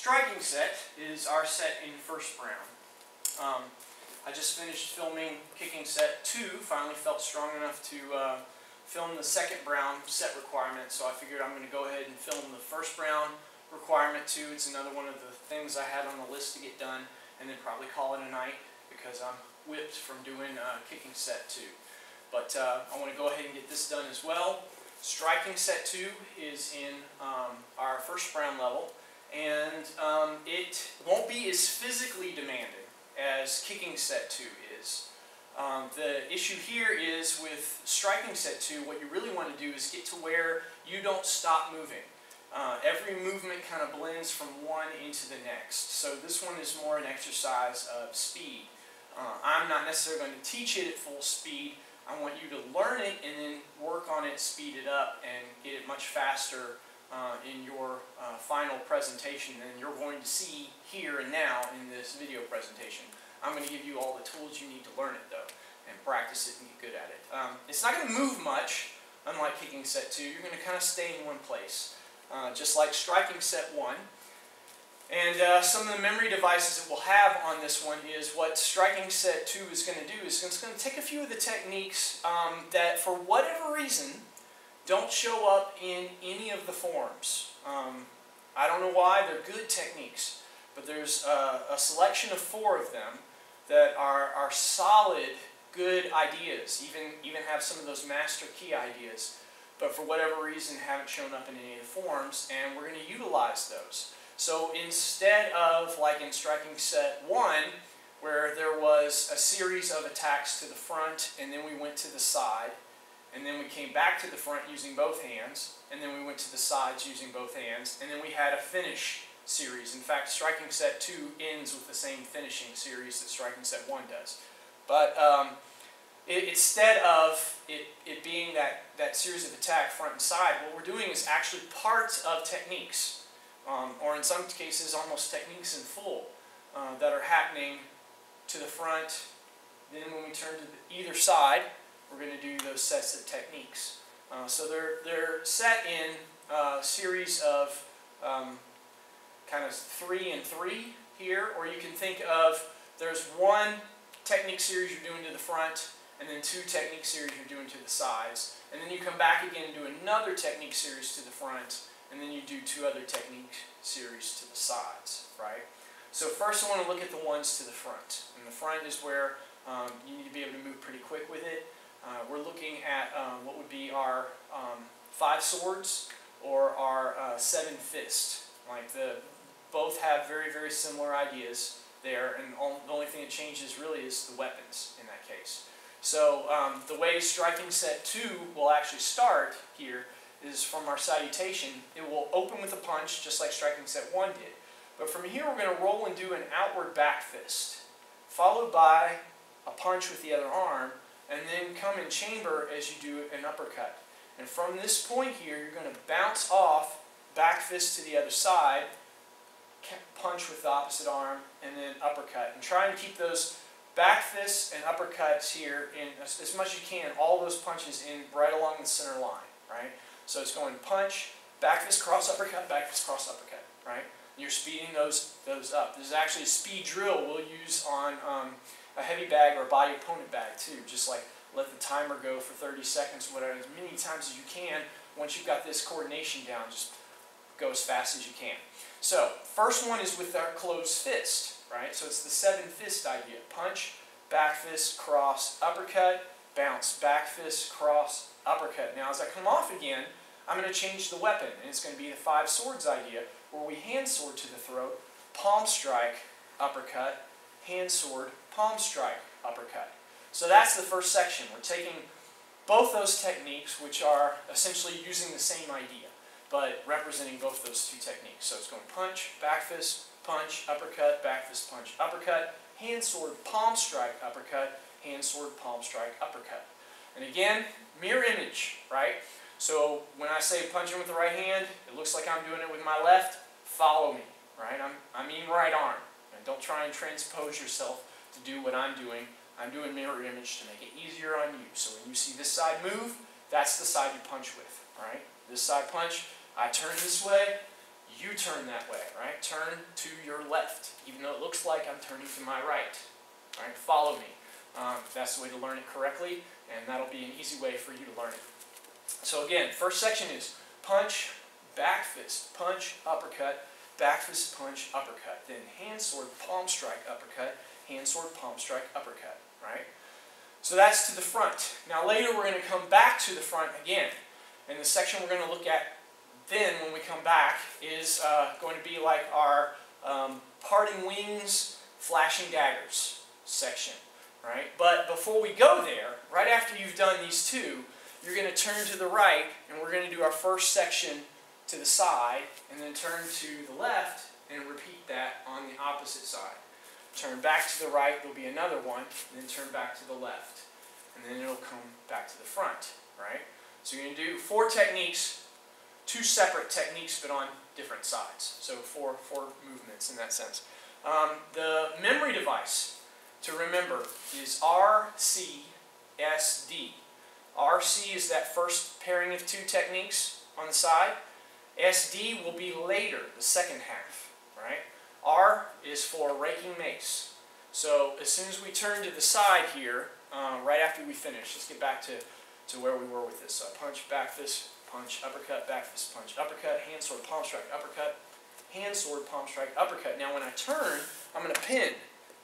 striking set is our set in first brown. I just finished filming kicking set 2, finally felt strong enough to film the second brown set requirement, so I figured I'm going to go ahead and film the first brown requirement 2. It's another one of the things I had on the list to get done, and then probably call it a night because I'm whipped from doing kicking set 2. But I want to go ahead and get this done as well. Striking set 2 is in our first brown level, and it won't be as physically demanding as kicking set 2 is. The issue here is with striking set 2, what you really want to do is get to where you don't stop moving. Every movement kind of blends from one into the next. So this one is more an exercise of speed. I'm not necessarily going to teach it at full speed. I want you to learn it and then work on it, speed it up, and get it much faster in your final presentation than you're going to see here and now in this video presentation. I'm going to give you all the tools you need to learn it though, and practice it and get good at it. It's not going to move much, unlike kicking set 2. You're going to kind of stay in one place, just like striking set 1. And some of the memory devices that we'll have on this one is what striking set 2 is going to do is it's going to take a few of the techniques that for whatever reason don't show up in any of the forms. I don't know why, they're good techniques, but there's a selection of 4 of them that are solid, good ideas, even have some of those master key ideas, but for whatever reason haven't shown up in any of the forms, and we're going to utilize those. So instead of, like in striking set 1, where there was a series of attacks to the front, and then we went to the side, and then we came back to the front using both hands, and then we went to the sides using both hands, and then we had a finish series. In fact, striking set 2 ends with the same finishing series that striking set 1 does. But instead of it being that series of attack front and side, what we're doing is actually parts of techniques. Or in some cases almost techniques in full that are happening to the front. Then when we turn to either side, we're going to do those sets of techniques. So they're set in a series of kind of 3 and 3 here, or you can think of there's one technique series you're doing to the front, and then 2 technique series you're doing to the sides, and then you come back again and do another technique series to the front, and then you do 2 other technique series to the sides, right? So first I want to look at the ones to the front. And the front is where you need to be able to move pretty quick with it. We're looking at what would be our 5 swords or our 7 fist. Both have very, very similar ideas there, and the only thing that changes really is the weapons in that case. So the way striking set 2 will actually start here is from our salutation. It will open with a punch, just like striking set 1 did. But from here we're going to roll and do an outward back fist, followed by a punch with the other arm, and then come in chamber as you do an uppercut. And from this point here, you're going to bounce off, back fist to the other side, punch with the opposite arm, and then uppercut. And try and keep those back fists and uppercuts here in as much as you can, all those punches in right along the center line, right? So it's going punch, back fist, cross uppercut, back fist, cross uppercut, right? And you're speeding those up. There's actually a speed drill we'll use on a heavy bag or a body opponent bag too. Just like let the timer go for 30 seconds, whatever, as many times as you can. Once you've got this coordination down, just go as fast as you can. So first one is with our closed fist, right? So it's the 7 fist idea. Punch, back fist, cross, uppercut, bounce, back fist, cross, uppercut. Now as I come off again, I'm going to change the weapon, and it's going to be the 5 swords idea, where we hand sword to the throat, palm strike, uppercut, hand sword, palm strike, uppercut. So that's the first section. We're taking both those techniques, which are essentially using the same idea, but representing both those 2 techniques. So it's going punch, back fist, punch, uppercut, back fist, punch, uppercut, hand sword, palm strike, uppercut, hand sword, palm strike, uppercut. And again, mirror image, right? So when I say punching with the right hand, it looks like I'm doing it with my left. Follow me, right? I mean right arm. And don't try and transpose yourself to do what I'm doing. I'm doing mirror image to make it easier on you. So when you see this side move, that's the side you punch with, all right? This side punch, I turn this way, you turn that way, right? Turn to your left, even though it looks like I'm turning to my right. All right, follow me. That's the way to learn it correctly, and that'll be an easy way for you to learn it. So again, first section is punch, back fist, punch, uppercut, back fist, punch, uppercut. Then hand sword, palm strike, uppercut, hand sword, palm strike, uppercut, right? So that's to the front. Now later we're going to come back to the front again. And the section we're going to look at then when we come back is going to be like our parting wings, flashing daggers section, right? But before we go there, right after you've done these two, you're going to turn to the right, and we're going to do our first section to the side, and then turn to the left and repeat that on the opposite side. Turn back to the right, there'll be another one, and then turn back to the left. And then it'll come back to the front, right? So you're going to do 4 techniques, 2 separate techniques, but on different sides. So four movements in that sense. The memory device to remember is RCSD. RC is that first pairing of 2 techniques on the side. SD will be later, the second half, right? R is for raking mace. So as soon as we turn to the side here, right after we finish, let's get back to where we were with this. So punch, back fist, punch, uppercut, back fist, punch, uppercut, hand sword, palm strike, uppercut, hand sword, palm strike, uppercut. Now when I turn, I'm going to pin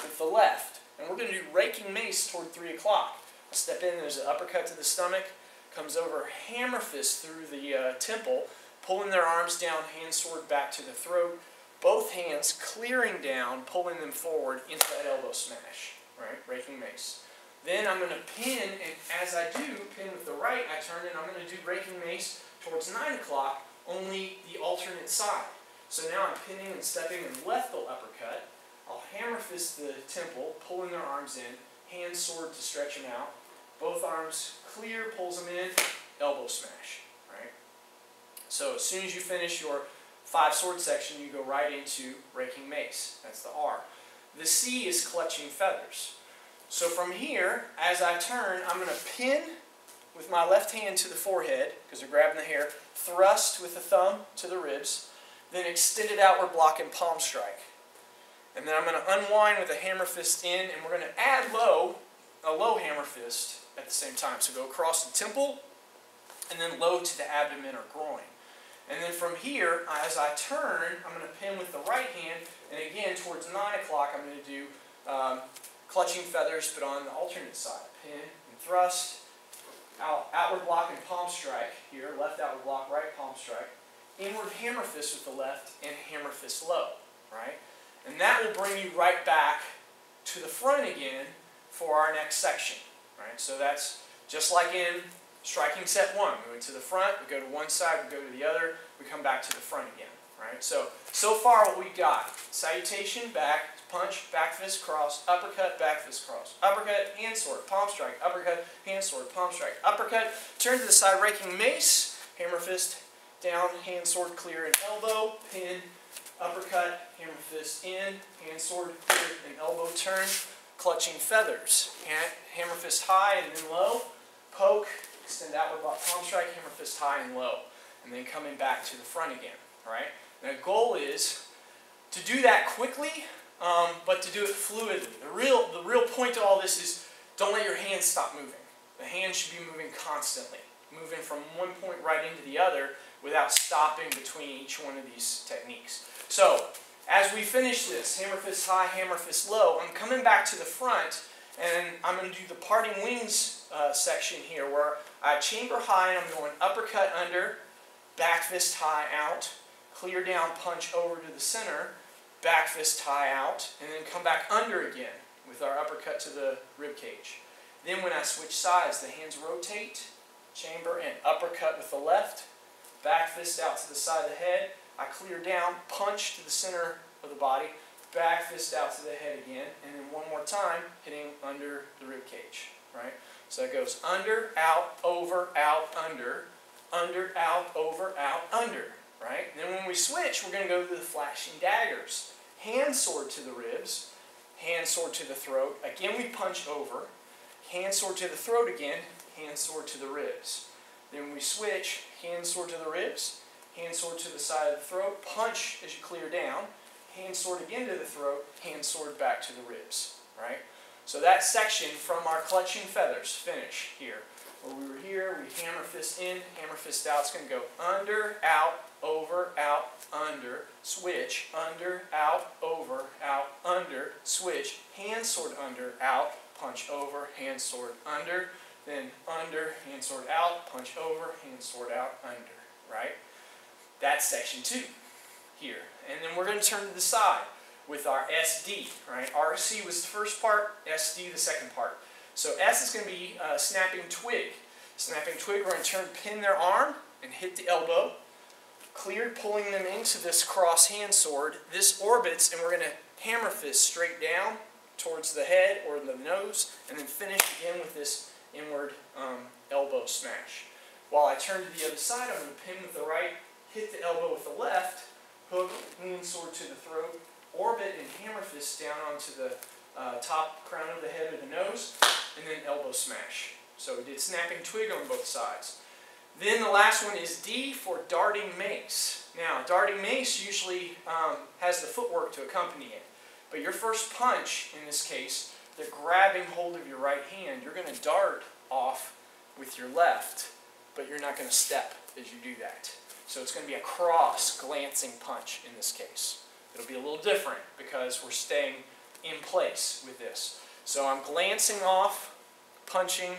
with the left. And we're going to do raking mace toward 3 o'clock. I step in, there's an uppercut to the stomach, comes over, hammer fist through the temple, pulling their arms down, hand sword back to the throat, both hands clearing down, pulling them forward into that elbow smash, right? Raking mace. Then I'm going to pin, and as I do, pin with the right, I turn and I'm going to do raking mace towards 9 o'clock, only the alternate side. So now I'm pinning and stepping in left uppercut. I'll hammer fist the temple, pulling their arms in, hand sword to stretch them out. Both arms clear, pulls them in, elbow smash, right? So as soon as you finish your 5 sword section, you go right into raking mace. That's the R. The C is clutching feathers. So from here, as I turn, I'm going to pin with my left hand to the forehead, because they're grabbing the hair, thrust with the thumb to the ribs, then extended outward block and palm strike. And then I'm going to unwind with a hammer fist in, and we're going to add a low hammer fist at the same time. So go across the temple, and then low to the abdomen or groin. And then from here, as I turn, I'm going to pin with the right hand, and again, towards 9 o'clock, I'm going to do clutching feathers, but on the alternate side. Pin and thrust, outward block and palm strike here, left outward block, right palm strike, inward hammer fist with the left, and hammer fist low, right? And that will bring you right back to the front again for our next section, right? So that's just like in striking set 1. We went to the front, we go to one side, we go to the other, we come back to the front again, right? So far what we got, salutation, back, punch, back fist, cross, uppercut, back fist, cross, uppercut, hand sword, palm strike, uppercut, hand sword, palm strike, uppercut, turn to the side, raking mace, hammer fist, down, hand sword, clear, and elbow, pin, uppercut, hammer fist in, hand sword, clear, and elbow turn, clutching feathers, hammer fist high and then low, poke, extend outward block, palm strike, hammer fist high and low, and then coming back to the front again, right? And the goal is to do that quickly, but to do it fluidly. The real point to all this is don't let your hands stop moving. The hands should be moving constantly, moving from one point right into the other without stopping between each one of these techniques. So, as we finish this, hammer fist high, hammer fist low, I'm coming back to the front, and I'm going to do the parting wings section here, where I chamber high, and I'm going uppercut under, back fist high out, clear down, punch over to the center, back fist high out, and then come back under again with our uppercut to the rib cage. Then when I switch sides, the hands rotate, chamber, and uppercut with the left, back fist out to the side of the head, I clear down, punch to the center of the body, back fist out to the head again, and then one more time, hitting under the rib cage, right? So it goes under, out, over, out, under, out, over, out, under, right? And then when we switch, we're going to go to the flashing daggers. Hand sword to the ribs, hand sword to the throat. Again, we punch over, hand sword to the throat again, hand sword to the ribs. Then we switch, hand sword to the ribs, hand sword to the side of the throat, punch as you clear down, hand sword again to the throat, hand sword back to the ribs, right? So that section from our clutching feathers finish here. Where we were here, we hammer fist in, hammer fist out. It's going to go under, out, over, out, under, switch, under, out, over, out, under, switch, hand sword under, out, punch over, hand sword under, then under, hand sword out, punch over, hand sword out, under, right? That's section 2 here. And then we're going to turn to the side with our SD, right? RC was the first part, SD the second part. So S is going to be snapping twig. Snapping twig, we're going to pin their arm and hit the elbow. Cleared, pulling them into this cross hand sword. This orbits, and we're going to hammer fist straight down towards the head or the nose, and then finish again with this inward elbow smash. While I turn to the other side, I'm going to pin with the right, hit the elbow with the left, hook, hand sword to the throat, orbit and hammer fist down onto the top crown of the head or the nose, and then elbow smash. So we did snapping twig on both sides. Then the last one is D for darting mace. Now, darting mace usually has the footwork to accompany it. But your first punch, in this case, they're grabbing hold of your right hand. You're going to dart off with your left, but you're not going to step as you do that. So it's going to be a cross glancing punch in this case. It'll be a little different because we're staying in place with this. So I'm glancing off, punching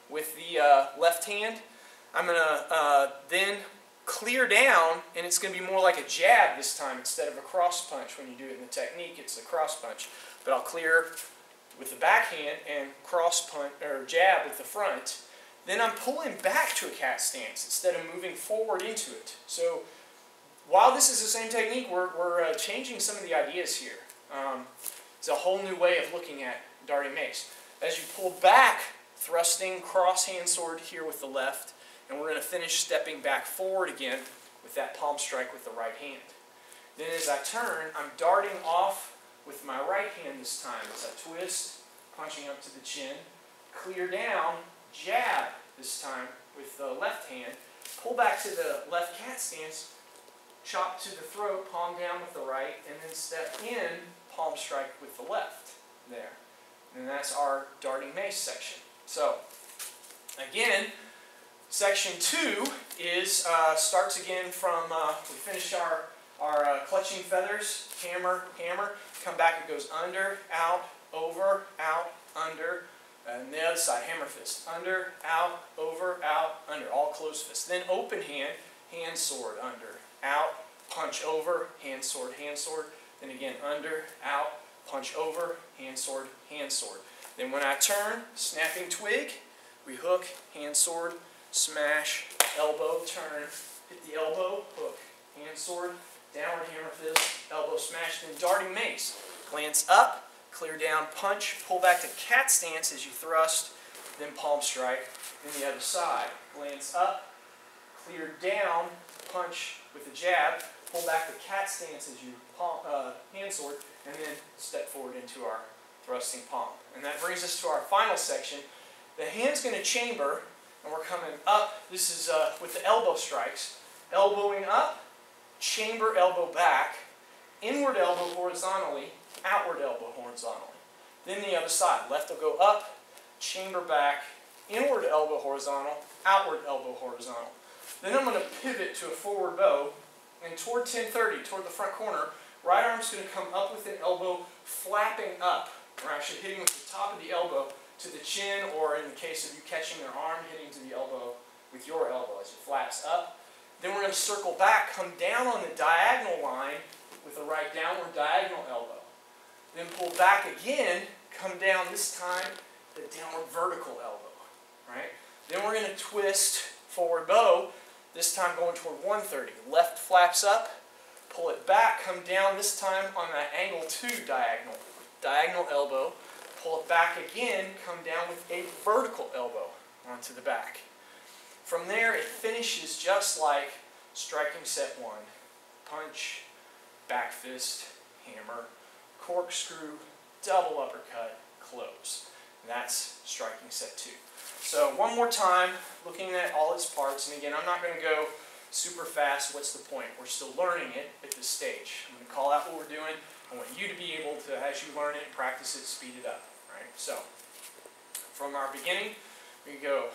with the left hand. I'm going to then clear down, and it's going to be more like a jab this time instead of a cross punch. When you do it in the technique, it's a cross punch. But I'll clear with the backhand and cross punch or jab with the front. Then I'm pulling back to a cat stance instead of moving forward into it. So while this is the same technique, we're changing some of the ideas here. It's a whole new way of looking at darting mace. As you pull back, thrusting cross hand sword here with the left, and we're going to finish stepping back forward again with that palm strike with the right hand. Then as I turn, I'm darting off with my right hand this time as I twist, punching up to the chin, clear down, jab this time with the left hand, pull back to the left cat stance, chop to the throat, palm down with the right, and then step in, palm strike with the left there. And that's our darting mace section. So, again, section 2 is starts again from, we finish our clutching feathers, hammer, hammer, come back, it goes under, out, over, out, under, and the other side, hammer fist, under, out, over, out, under, all closed fists. Then open hand, hand sword, under, out, punch over, hand sword, then again under, out, punch over, hand sword, hand sword. Then when I turn, snapping twig, we hook, hand sword, smash, elbow, turn, hit the elbow, hook, hand sword, downward hammer fist, elbow smash, then darting mace. Glance up, clear down, punch, pull back to cat stance as you thrust, then palm strike, then the other side. Glance up, clear down, punch with a jab, pull back to cat stance as you hand sword, and then step forward into our thrusting palm. And that brings us to our final section. The hand's going to chamber, and we're coming up. This is with the elbow strikes. Elbowing up, chamber elbow back, inward elbow horizontally, outward elbow horizontally. Then the other side. Left will go up, chamber back, inward elbow horizontal, outward elbow horizontal. Then I'm going to pivot to a forward bow, and toward 1030, toward the front corner, right arm's going to come up with an elbow flapping up. We're actually hitting with the top of the elbow to the chin, or in the case of you catching their arm, hitting to the elbow with your elbow as it flaps up. Then we're going to circle back, come down on the diagonal line with the right downward diagonal elbow. Then pull back again, come down this time, the downward vertical elbow. Right? Then we're going to twist forward bow, this time going toward 130. Left flaps up, pull it back, come down this time on that angle 2 diagonal elbow, pull it back again, come down with a vertical elbow onto the back. From there, it finishes just like striking set 1. Punch, back fist, hammer, corkscrew, double uppercut, close. And that's striking set 2. So one more time, looking at all its parts, and again, I'm not going to go super fast. What's the point? We're still learning it at this stage. I'm going to call out what we're doing. I want you to be able to, as you learn it, practice it, speed it up. Right? So, from our beginning, we go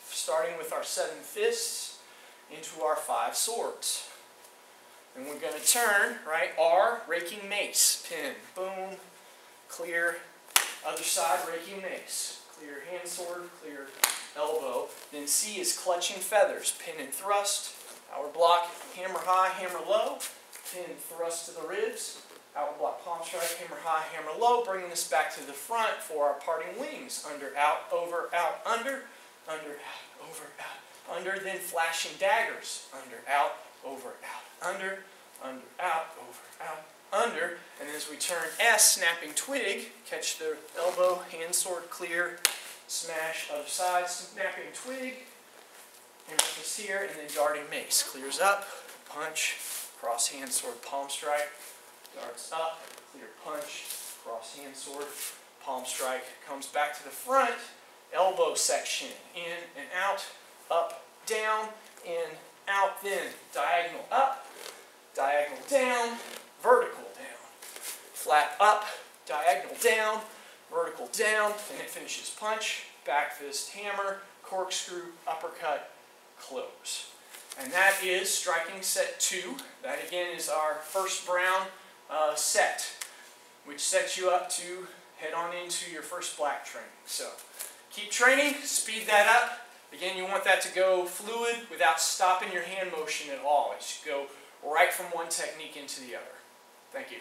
starting with our 7 fists into our 5 swords. And we're going to turn, right, R, raking mace, pin, boom, clear, other side, raking mace, clear hand sword, clear elbow. Then C is clutching feathers, pin and thrust, power block, hammer high, hammer low, pin, thrust to the ribs, power block, palm strike, hammer high, hammer low, bringing us back to the front for our parting wings, under, out, over, out, under, out, over, out, under, then flashing daggers, under, out, over, out, under, out, over, out, under, and then as we turn S, snapping twig, catch the elbow, hand sword, clear, smash, other side, snapping twig, emphasis here, and then darting mace, clears up, punch, cross hand sword, palm strike, darts up, clear punch, cross hand sword, palm strike, comes back to the front, elbow section, in and out, up, down, in, out, then diagonal up, diagonal down, vertical down, flat up, diagonal down, vertical down, and it finishes punch, back fist, hammer, corkscrew, uppercut, close. And that is striking set 2. That again is our first brown set, which sets you up to head on into your first black training. So keep training, speed that up. Again, you want that to go fluid without stopping your hand motion at all. It should go right from one technique into the other. Thank you.